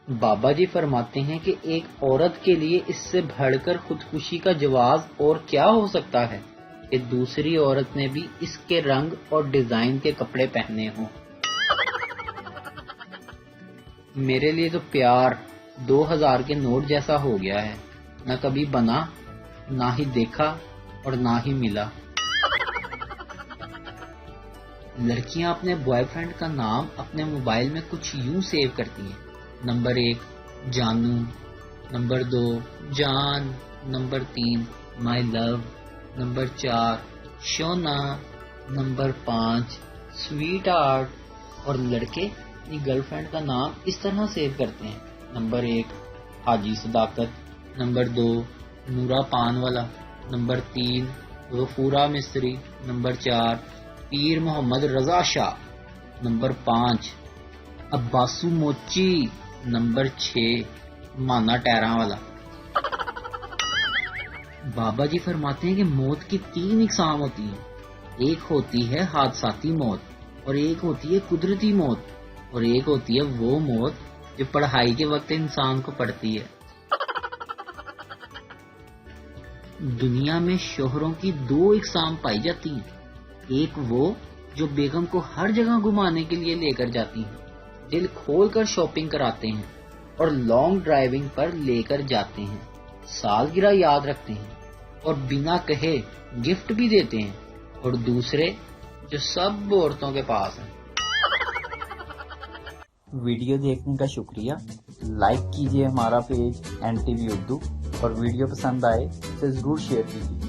بابا جی فرماتے ہیں کہ ایک عورت کے لیے اس سے بڑھ کر خودکشی کا جواز اور کیا ہو سکتا ہے کہ دوسری عورت نے بھی اس کے رنگ اور ڈیزائن کے کپڑے پہنے ہوں۔ میرے لیے تو پیار 2000 کے نوٹ جیسا ہو گیا ہے، نہ کبھی بنا، نہ ہی دیکھا اور نہ ہی ملا۔ لڑکیاں اپنے بوائے فرینڈ کا نام اپنے موبائل میں کچھ یوں سیو کرتی ہیں: نمبر 1 جانو، نمبر 2 جان، نمبر 3 مائی لو، نمبر 4 شونا، نمبر 5 سویٹ ہارٹ۔ اور لڑکے اپنی گرل فرینڈ کا نام اس طرح سیو کرتے ہیں: نمبر 1 حاجی صداقت، نمبر 2 نورا پان والا، نمبر 3 غفورہ مستری، نمبر 4 پیر محمد رضا شاہ، نمبر 5 عباسو موچی، نمبر 6 مانا ٹیراں والا۔ بابا جی فرماتے ہیں کہ موت کی 3 اقسام ہوتی ہیں: ایک ہوتی ہے حادثاتی موت، اور ایک ہوتی ہے قدرتی موت، اور ایک ہوتی ہے وہ موت جو پڑھائی کے وقت انسان کو پڑتی ہے۔ دنیا میں شوہروں کی 2 اقسام پائی جاتی ہیں: ایک وہ جو بیگم کو ہر جگہ گھمانے کے لیے لے کر جاتی ہیں، دل کھول کر شاپنگ کراتے ہیں اور لانگ ڈرائیونگ پر لے کر جاتے ہیں، سالگرہ یاد رکھتے ہیں اور بنا کہے گفٹ بھی دیتے ہیں، اور دوسرے جو سب عورتوں کے پاس ہیں۔ ویڈیو دیکھنے کا شکریہ۔ لائک کیجیے ہمارا پیج NTV اردو، اور ویڈیو پسند آئے تو ضرور شیئر کیجیے۔